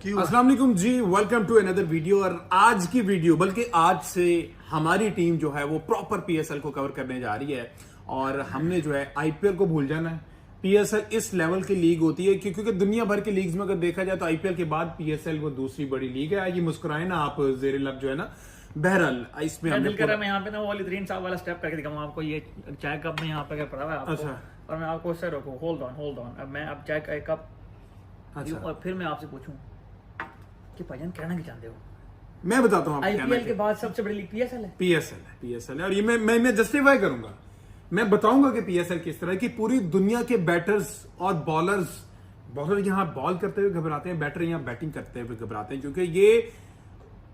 अस्सलाम वालेकुम जी, welcome to another video. और आज की वीडियो बल्कि आज से हमारी टीम जो है वो प्रॉपर पीएसएल को कवर करने जा रही है और हमने जो है आईपीएल को भूल जाना है। पीएसएल इस लेवल की लीग होती है क्योंकि दुनिया भर की लीग्स में अगर देखा जाए तो आईपीएल के बाद पीएसएल वो दूसरी बड़ी लीग है। ये मुस्कुराए ना आप जेर लब जो है ना। बहरहाल इसमें मैं दिल कर रहा है मैं यहाँ पे ना वो अलीतरीन साहब वाला स्टेप करके दिखाऊंगा आपको। ये चाय कप में यहाँ पे पड़ा हुआ है आपको। अच्छा। और मैं आपको उससे रोकूं, होल्ड ऑन। अब मैं अब चाय का एक कप अच्छा। और फिर मैं आपसे पूछूं कि भाईजान कहना क्या चाहते हो? मैं बताता हूँ आईपीएल के बाद सबसे बड़ी लीग पीएसएल है। पीएसएल है और ये मैं जस्टिफाई करूंगा। मैं बताऊंगा कि पीएसएल किस तरह की पूरी दुनिया के बैटर्स और बॉलर यहाँ बॉल करते हुए घबराते हैं, बैटर यहाँ बैटिंग करते हुए घबराते हैं क्योंकि ये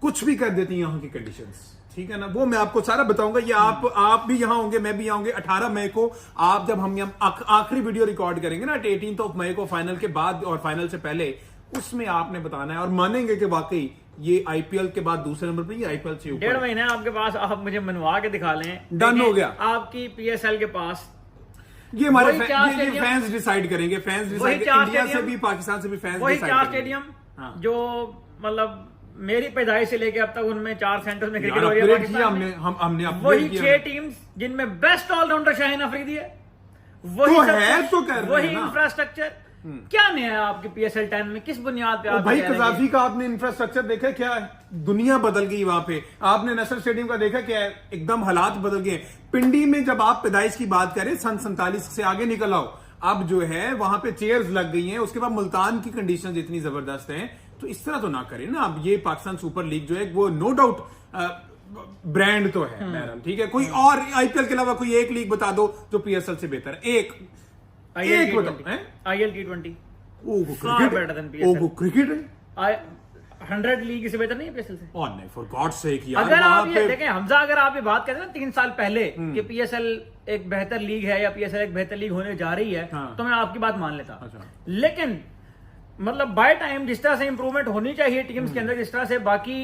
कुछ भी कर देती है यहाँ की कंडीशंस। ठीक है ना, वो मैं आपको सारा बताऊंगा। ये आप भी यहाँ होंगे, मैं भी यहाँ होंगे 18 मई को। आप जब हम आखिरी वीडियो रिकॉर्ड करेंगे ना 18 मई को, फाइनल के बाद और फाइनल से पहले, उसमें आपने बताना है और मानेंगे कि वाकई ये आईपीएल के बाद दूसरे नंबर पे, ये आईपीएल से ऊपर 1.5 महीने आपके पास, आप मुझे मनवा के दिखा लें। डन हो गया आपकी पीएसएल के पास। ये हमारे फैंस डिसाइड करेंगे। फैंस डिसाइड, इंडिया से भी पाकिस्तान से भी फैंस वही डिसाइड 4 करेंगे। स्टेडियम जो मतलब मेरी पैदाइश से लेके अब तक उनमें 4 सेंटर्स में क्रिकेट हो रही है अपग्रेड किया पाकिस्तान में। हमने वही 6 टीम्स जिनमें बेस्ट ऑलराउंडर शाहीन अफरीदी है। वही तो सब है कुछ, तो कर रहे वही हैं ना। इंफ्रास्ट्रक्चर। क्या नया है आपकी पीएसएल 10 में? किस बुनियाद पे आप भाई कह रहे हैं कजाफी का आपने इंफ्रास्ट्रक्चर देखा क्या है? दुनिया बदल गई वहां पे। आपने नसर स्टेडियम का देखा क्या है? एकदम हालात बदल गए। पिंडी में जब आप पैदाइश की बात करें, सन 47 से आगे निकल आओ, अब जो है वहां पे चेयर्स लग गई हैं। उसके बाद मुल्तान की कंडीशंस इतनी जबरदस्त हैं, तो इस तरह तो ना करें ना। अब ये पाकिस्तान सुपर लीग जो है वो नो डाउट ब्रांड तो है मैडम, ठीक है। कोई और आईपीएल के अलावा कोई एक लीग बता दो जो पीएसएल से बेहतर है। एक बताओ। आईएल T20 क्रिकेट है 100 लीग से बेहतर नहीं है पीएसएल से। और नहीं, फॉर गॉड सेक यार। अगर आप ये देखें हमजा, अगर आप ये बात करते हैं ना 3 साल पहले कि पीएसएल एक बेहतर लीग है या पीएसएल एक बेहतर लीग होने जा रही है, तो मैं आपकी बात मान लेता। अच्छा। लेकिन मतलब बाय टाइम जिस तरह से इंप्रूवमेंट होनी चाहिए टीम्स के अंदर, जिस तरह से बाकी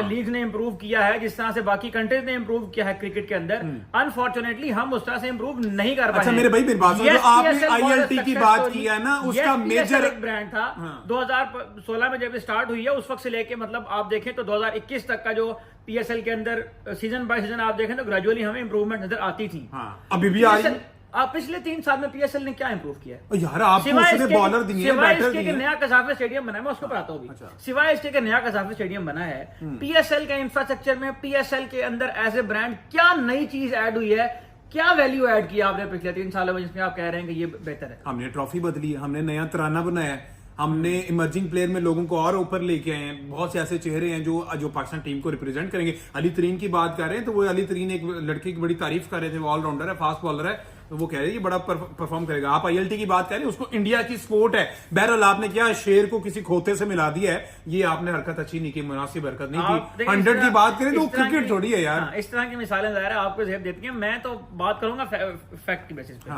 लीग ने इंप्रूव किया है, जिस तरह से बाकी कंट्रीज ने इंप्रूव किया है क्रिकेट के अंदर, अनफॉर्चुनेटली हम उस तरह से इंप्रूव नहीं कर पाए। अच्छा मेरे भाई, मेरी बात सुनो। आपने आईएलटी की बात की है ना, उसका मेजर एक ब्रांड था। 2016 में जब स्टार्ट हुई है उस वक्त से लेके मतलब आप देखें तो 2021 तक का जो पीएसएल के अंदर सीजन बाय सीजन आप देखें तो ग्रेजुअली हमें इंप्रूवमेंट नजर आती थी। अभी भी आ रही है। आप पिछले 3 साल में पीएसएल ने क्या इंप्रूव किया है? यार आपको उसने बॉलर दिए हैं, बैटर दिए हैं। नया कसाफे स्टेडियम बना है, मैं उसको बताता हूँ। अच्छा। सिवाय इसके नया कसाफे स्टेडियम बना है, पीएसएल के इंफ्रास्ट्रक्चर में पीएसएल के अंदर एज ए ब्रांड क्या नई चीज ऐड हुई है, क्या वैल्यू ऐड किया आपने पिछले 3 सालों में जिसमें आप कह रहे हैं कि ये बेहतर है? हमने ट्रॉफी बदली है, हमने नया तराना बनाया है, हमने इमर्जिंग प्लेयर में लोगों को और ऊपर लेके आए हैं। बहुत से ऐसे चेहरे हैं जो पाकिस्तान टीम को रिप्रेजेंट करेंगे। अली तरीन की बात कर रहे हैं तो वो अली तरीन एक लड़के की बड़ी तारीफ कर रहे थे। वो ऑलराउंडर है, फास्ट बॉलर है, तो वो कह रहे हैं ये बड़ा परफॉर्म करेगा। आप आईएलटी की बात करें, उसको इंडिया की स्पोर्ट है। बहरहाल आपने क्या शेर को किसी खोते से मिला दिया है, ये आपने हरकत अच्छी नहीं की, मुनासिब हरकत नहीं की। 100 की बात करें तो क्रिकेट थोड़ी है यार। इस तरह की मिसालें ज़ाहिर है आपको जेब देती हैं। मैं तो बात करूंगा फैक्ट की बेसिस पे।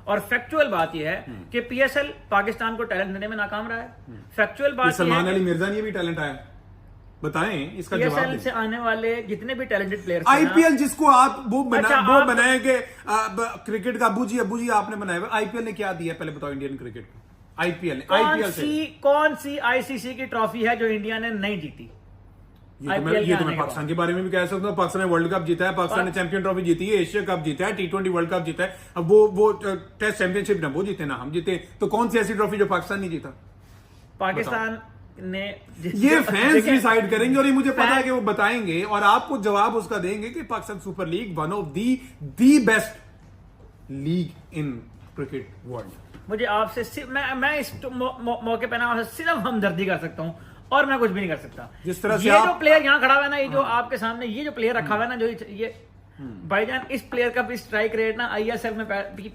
और फैक्चुअल बात यह है कि पीएसएल पाकिस्तान को टैलेंट देने में नाकाम रहा है। फैक्चुअल बात सलमान अली मिर्जा ने भी टैलेंट आया, बताएं इसका जवाब। पीएसएल से आने वाले जितने भी टैलेंटेड प्लेयर्स, आईपीएल जिसको आप वो बनाएंगे क्रिकेट का अबू जी आपने बनाया हुआ। आईपीएल ने क्या दिया पहले बताओ इंडियन क्रिकेट को? आईपीएल कौन सी आईसीसी की ट्रॉफी है जो इंडिया ने नहीं जीती? ये तो मैं पाकिस्तान के बारे में भी कह सकता हूँ। पाकिस्तान ने वर्ल्ड कप जीता है, पाकिस्तान ने चैंपियन ट्रॉफी जीती है, एशिया कप जीता है, T20 वर्ल्ड कप जीता है। अब वो टेस्ट चैंपियनशिप ना वो जीते ना हम जीते, तो कौन सी ऐसी ट्रॉफी जो पाकिस्तान नहीं जीता? पाकिस्तान ने ये फैंस डिसाइड करेंगे और ये मुझे पता है कि वो बताएंगे और आपको जवाब उसका देंगे कि Pakistan super league one of the best league in cricket world. मुझे आपसे मैं इस मौके पर ना सिर्फ हमदर्दी कर सकता हूं और मैं कुछ भी नहीं कर सकता। जिस तरह से ये जो प्लेयर यहाँ खड़ा हुआ है ना, ये जो आपके सामने ये जो प्लेयर रखा हुआ है ना, जो ये भाईजान, इस प्लेयर का भी स्ट्राइक रेट ना आईएसएल में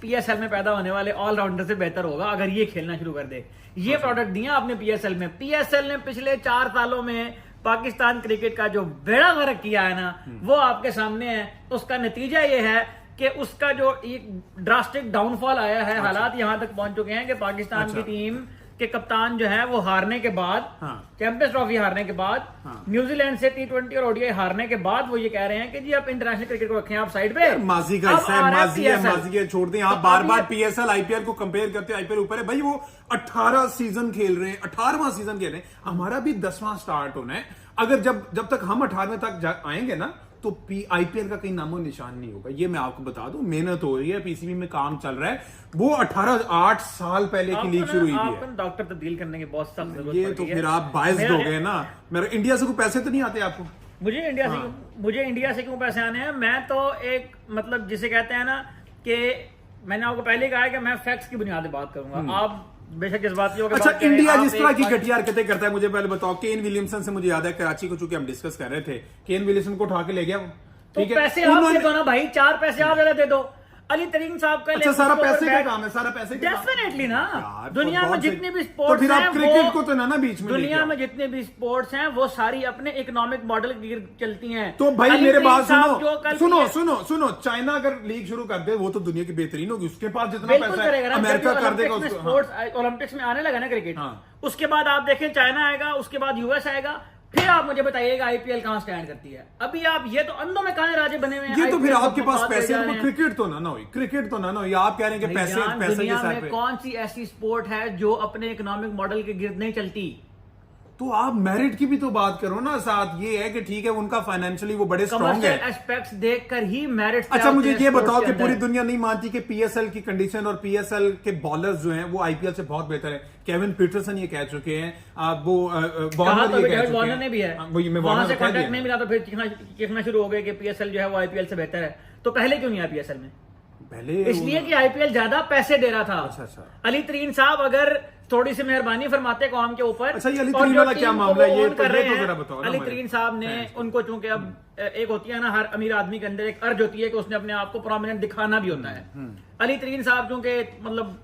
पीएसएल में पैदा होने वाले ऑलराउंडर से बेहतर होगा अगर ये खेलना शुरू कर दे। ये प्रोडक्ट दिया आपने पीएसएल में। पीएसएल ने पिछले 4 सालों में पाकिस्तान क्रिकेट का जो बेड़ा गर्क किया है ना, वो आपके सामने है। उसका नतीजा ये है कि उसका जो एक ड्रास्टिक डाउनफॉल आया है। हालात यहां तक पहुंच चुके हैं कि पाकिस्तान की टीम के कप्तान जो है वो हारने के बाद, हाँ। चैंपियंस ट्रॉफी हारने के बाद, हाँ। न्यूजीलैंड से T20 और ओडीआई हारने के बाद वो ये कह रहे हैं कि जी आप इंटरनेशनल क्रिकेट को रखें आप साइड पे, माजी का अब हिस्सा है, आ रहा है माजी है, PSL। माजी है, छोड़ दें आप। तो बार अब बार ये- पीएसएल आईपीएल को कंपेयर करते हैं, आईपीएल ऊपर है भाई। वो 18 सीजन खेल रहे हैं, 18वां सीजन खेल रहे हैं, हमारा भी 10वां स्टार्ट होना है। अगर जब तक हम 18वें तक आएंगे ना, तो आईपीएल का कहीं नामो निशान नहीं होगा। ये मैं आपको बता दूं, मेहनत हो रही है, पीसीबी में काम चल रहा है। वो 8 साल पहले की लीग शुरू हुई आपको है। ना डॉक्टर तब्दील करने की बहुत सख्त जरूरत ये पड़ती तो है। फिर आप बायस्ड हो गए ना। मेरे इंडिया से कोई पैसे तो नहीं आते आपको? मुझे इंडिया से क्यों पैसे आने हैं? मैं तो एक मतलब जिसे कहते हैं ना कि मैंने आपको पहले कहा है कि मैं फैक्ट्स की बुनियाद पे बात करूंगा। आप बेशक इस बात की होगी अच्छा, बात करें, इंडिया आप जिस तरह एक की बात- घटिया हरकतें करता है, मुझे पहले बताओ। केन विलियमसन से मुझे याद है, कराची को चूंकि हम डिस्कस कर रहे थे, केन विलियमसन को उठा के ले गया वो, तो ठीक है। पैसे आप दे दो ना भाई, 4 पैसे आप ज्यादा दे दो। अली तरीन साहब का अच्छा, सारा पैसे का काम है, सारा पैसे का काम। डेफिनेटली ना। यार, दुनिया फुटबॉल में से- जितने भी तो स्पोर्ट्स फिर हैं आप क्रिकेट वो- को तो ना बीच में लेके दुनिया आओ। में जितने भी स्पोर्ट्स हैं वो सारी अपने इकोनॉमिक मॉडल की चलती हैं। तो भाई अली मेरे तरीन बात साहब जो कल सुनो भी- सुनो सुनो सुनो, चाइना अगर लीग शुरू कर दे, वो तो दुनिया की बेहतरीन होगी। उसके पास जितना बिल्कुल पैसा करेगा है, ना। अमेरिका जब कर देगा ओलंपिक्स में उसको। हाँ। स्पोर्ट्स ओलंपिक्स में आने लगा ना क्रिकेट, हाँ। उसके बाद आप देखें चाइना आएगा, उसके बाद यूएस आएगा, फिर आप मुझे बताइएगा आईपीएल कहां स्टैंड करती है। अभी आप ये तो अंधों में कहां राजे बने हुए हैं। ये तो फिर IPL आपके को पास बात ले पैसे जा हैं, रहे हैं। क्रिकेट तो ना हुई, क्रिकेट तो ना हुई। आप कह रहे हैं कि पैसे भाईजान, पैसे के दुनिया सर में पे। कौन सी ऐसी स्पोर्ट है जो अपने इकोनॉमिक मॉडल के गिर्द नहीं चलती? तो आप मेरिट की भी तो बात करो ना साथ। ये है कि ठीक है, उनका फाइनेंशियली वो बड़े स्ट्रांग है। कमर्शियल एस्पेक्ट्स देखकर ही मेरिट। अच्छा, मुझे ये बताओ कि पूरी दुनिया नहीं मानती कि पीएसएल की कंडीशन और पीएसएल के बॉलर्स जो हैं वो आईपीएल से बहुत बेहतर है। केविन पीटरसन ये कह चुके हैं, वो वार्नर ये कह चुके वार्नर ने भी हैं। है, हाँ, वही मैं वहां वार्नर से को कह कॉन्टैक्ट दिया। नहीं मिला तो फिर कहना शुरू हो गए कि पीएसएल जो है वो आईपीएल से बेहतर है। तो पहले क्यों नहीं आया पीएसएल में? पहले इसलिए कि आईपीएल ज्यादा पैसे दे रहा था। अच्छा। अली तरीन साहब अगर थोड़ी सी मेहरबानी फरमाते कौम के ऊपर। अच्छा, ये अली और तरीन जो वाला टीम क्या को मामला है? वो ये own तो- कर ये रहे तो हैं। जरा बताओ ना अली मुझे। तरीन साहब ने उनको, चूंकि अब एक होती है ना हर अमीर आदमी के अंदर एक अर्ज होती है कि उसने अपने आप को प्रोमिनेंट दिखाना भी होता है। अली तरीन साहब चूंकि मतलब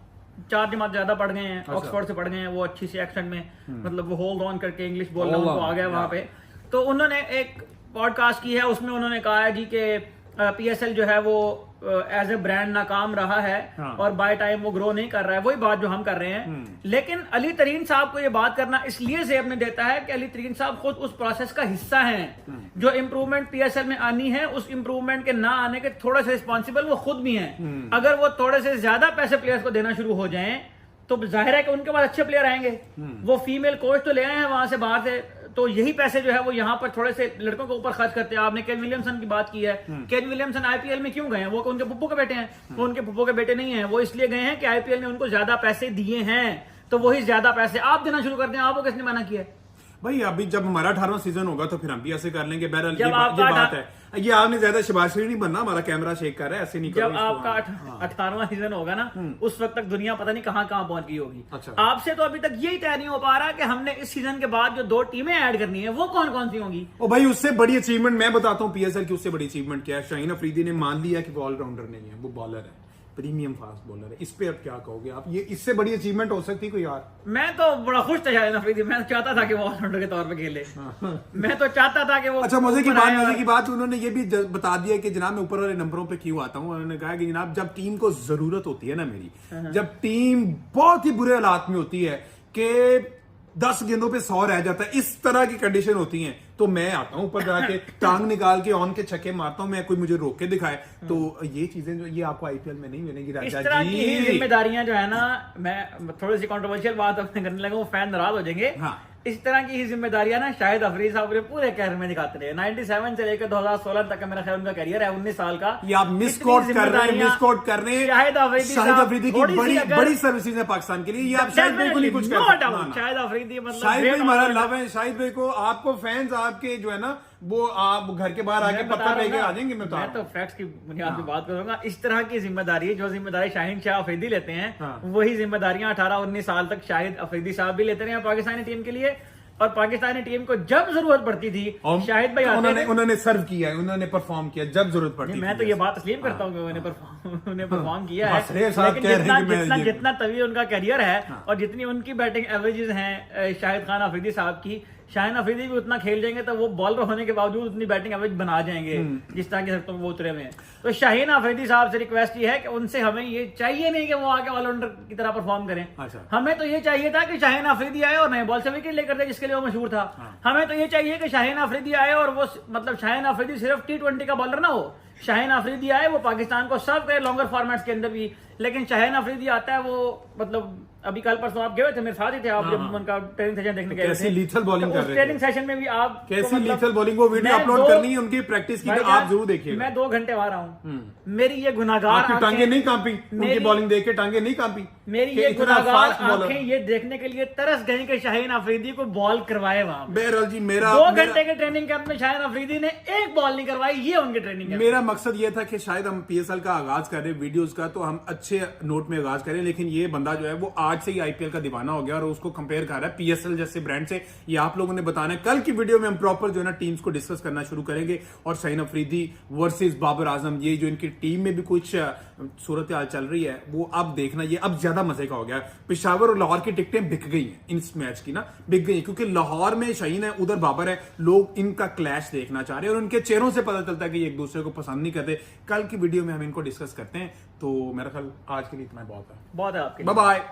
4 जमात ज्यादा पढ़ गए हैं, ऑक्सफोर्ड से पढ़ गए हैं, वो अच्छी सी एक्सेंट में मतलब वो होल्ड ऑन करके इंग्लिश बोलना Hold उनको on, आ गया वहां पे। तो उन्होंने एक पॉडकास्ट की है, उसमें उन्होंने कहा है जी कि पीएसएल जो है वो एज ए ब्रांड नाकाम रहा है हाँ। और बाय टाइम वो ग्रो नहीं कर रहा है। वही बात जो हम कर रहे हैं। लेकिन अली तरीन साहब को ये बात करना इसलिए जेब में देता है कि अली तरीन साहब खुद उस प्रोसेस का हिस्सा हैं। जो इंप्रूवमेंट पीएसएल में आनी है, उस इंप्रूवमेंट के ना आने के थोड़े से रिस्पॉन्सिबल वो खुद भी हैं। अगर वो थोड़े से ज्यादा पैसे प्लेयर्स को देना शुरू हो जाएं तो जाहिर है कि उनके पास अच्छे प्लेयर आएंगे। वो फीमेल कोच तो ले आए हैं वहां से बाहर से, तो यही पैसे जो है वो यहाँ पर थोड़े से लड़कों के ऊपर खर्च करते हैं। आपने केन विलियमसन की बात की है। केन विलियमसन आईपीएल में क्यों गए हैं? वो उनके पुप्पो के बेटे हैं। वो उनके पुप्पो के बेटे नहीं हैं। वो इसलिए गए हैं कि आईपीएल ने उनको ज्यादा पैसे दिए हैं, तो वही ज्यादा पैसे आप देना शुरू कर दें। आपको किसने मना किया है? भाई अभी जब हमारा 18वां सीजन होगा तो फिर हम भी ऐसे कर लेंगे। बहरहाल जब ये आपका बात है। ये आपने ज्यादा शबाशरी नहीं बनना, हमारा कैमरा शेक कर रहा है, ऐसे नहीं करो जब इसको। आपका हाँ। 18वां सीजन होगा ना, उस वक्त तक दुनिया पता नहीं कहां कहां पहुंच गई होगी। अच्छा। आपसे तो अभी तक यही तय नहीं हो पा रहा कि हमने इस सीजन के बाद जो 2 टीमें ऐड करनी है वो कौन कौन सी होंगी। ओ भाई, उससे बड़ी अचीवमेंट मैं बताता हूँ। पीएसएल की उससे बड़ी अचीवमेंट क्या है? शाहीन अफरीदी ने मान लिया कि वो ऑलराउंडर नहीं है, वो बॉलर है, प्रीमियम फास्ट बॉलर है। इस पे अब क्या कहोगे आप? ये इससे बड़ी अचीवमेंट हो सकती कोई यार? मैं तो बड़ा खुश था शाहिद अफरीदी। मैं तो चाहता था कि वो ऑलराउंडर के तौर पे खेले। मैं तो चाहता था कि वो अच्छा, मजे की ऊपर आए और- बात उन्होंने ये भी बता दिया कि जनाब मैं ऊपर वाले नंबरों पे क्यों आता हूँ। उन्होंने कहा कि जनाब जब टीम को जरूरत होती है ना मेरी, जब टीम बहुत ही बुरे हालात में होती है कि 10 गेंदों पे 100 रह जाता है, इस तरह की कंडीशन होती है, तो मैं आता हूं ऊपर जाके टांग निकाल के ऑन के छक्के मारता हूं। मैं कोई मुझे रोक के दिखाए तो ये चीजें जो ये आपको आईपीएल में नहीं मिलेंगी इस राजा तरह की ही जी। जिम्मेदारियां जो है ना, मैं थोड़ी सी कंट्रोवर्शियल बात अपने करने लगा, वो फैन नाराज हो जाएंगे। हाँ। इस तरह की ही जिम्मेदारियां ना शाहिद अफरीदी साहब ने पूरे कैरियर में दिखाते रहे। 97 से लेकर 2016 तक का मेरा ख्याल उनका कैरियर है, 19 साल का। ये आप मिस कोट कर रहे हैं, शाहिद अफरीदी शाहिद अफरीदी की थोड़ी सी बड़ी अगर- बड़ी सर्विसेज है पाकिस्तान के लिए। ये आप शाहिद भाई को नहीं कुछ कर नो सकते। डाउट, ना, ना। शाहिद अफरीदी मतलब शाहिद भाई great हमारा all-rounder। लव है। शाहिद भाई को आपको फैंस आपके जो है ना वो आप घर के बाहर आके मैं बता पत्थर रहा लेके हूं ना, आ जाएंगे। मैं मैं तो फैक्ट्स की बुनियाद पे बात करूंगा। इस तरह की जिम्मेदारी, जो जिम्मेदारी शाहीन शाह अफरीदी लेते हैं, हाँ। वही जिम्मेदारियां 18-19 साल तक शाहिद अफरीदी साहब भी लेते रहे हैं पाकिस्तानी टीम के लिए। और पाकिस्तानी टीम को जब जरूरत पड़ती थी शाहिद भाई आते थे। उन्होंने सर्व किया है, उन्होंने परफॉर्म किया जब जरूरत पड़ती थी। मैं तो ये बात तस्लीम करता हूँ कि उन्हें परफॉर्म किया है। हंस रहे साहब, लेकिन कह रहे हैं कि मैं जितना ये- जितना तवील उनका करियर है और जितनी उनकी बैटिंग एवरेजेस हैं शाहिद खान अफरीदी साहब की, शाहीन अफरीदी भी उतना खेल जाएंगे तो वो बॉलर होने के बावजूद उतनी बैटिंग एवरेज बना जाएंगे जिस तरह के वो उतरे हुए हैं। तो शाहीन अफरीदी साहब से रिक्वेस्ट ये है कि उनसे हमें ये चाहिए नहीं कि वो आके ऑलराउंडर की तरह परफॉर्म करें। अच्छा। हमें तो ये चाहिए था कि शाहीन अफरीदी आए और नए बॉल से विकेट लेकर दे, जिसके लिए वो मशहूर था। हमें तो ये चाहिए कि शाहीन अफरीदी आए और वो मतलब शाहीन अफरीदी सिर्फ T20 का बॉलर ना हो, शाहीन अफरीदी आए वो पाकिस्तान को सर्व करे लॉन्गर फॉर्मेट्स के अंदर भी। लेकिन शाहीन अफरीदी आता है वो मतलब अभी कल परसों आप गए थे, मेरे साथ ही थे आप, जब उनका ट्रेनिंग सेशन देखने गए थे। कैसी लीथल बॉलिंग कर रहे थे ट्रेनिंग सेशन में भी आप कैसी लीथल बॉलिंग, वो वीडियो अपलोड करनी है उनकी प्रैक्टिस की, आप जरूर देखिए। मैं 2 घंटे वहां रहा हूँ, मेरी ये गुनाहगार टांगे नहीं कांपी, उनकी बॉलिंग देख के टांगे नहीं कांपी, मेरी ये गुनाहगार आंखें ये देखने के लिए तरस गई कि शाहीन अफरीदी को बॉल करवाए वहां। बहरहाल जी मेरा 2 घंटे के ट्रेनिंग कैंप में शाहीन अफरीदी ने एक बॉल नहीं करवाई, ये उनके ट्रेनिंग कैंप। मेरा मकसद ये था कि शायद हम PSL का आगाज करें वीडियोस का, तो हम अच्छे नोट में आगाज करें, लेकिन ये बंदा जो है वो आज से ही IPL का दीवाना हो गया और उसको कंपेयर कर रहा है PSL जैसे ब्रांड से। ये आप लोगों ने बताना है। कल की वीडियो में हम प्रॉपर जो है ना टीम्स को डिस्कस करना शुरू करेंगे और शाहीन अफरीदी वर्सेस बाबर आजम, ये जो इनकी टीम में भी कुछ सूरत हाल चल रही है वो अब देखना, ये अब ज्यादा मजे का हो गया। पेशावर और लाहौर की टिकटें बिक गई हैं इस मैच की ना, बिक गई क्योंकि लाहौर में शाहीन है, उधर बाबर है, लोग इनका क्लैश देखना चाह रहे हैं और उनके चेहरों से पता चलता है कि ये एक दूसरे को पसंद नहीं करते। कल की वीडियो में हम इनको डिस्कस करते हैं। तो मेरा ख्याल आज के लिए इतना बहुत है आपके बाय बाय।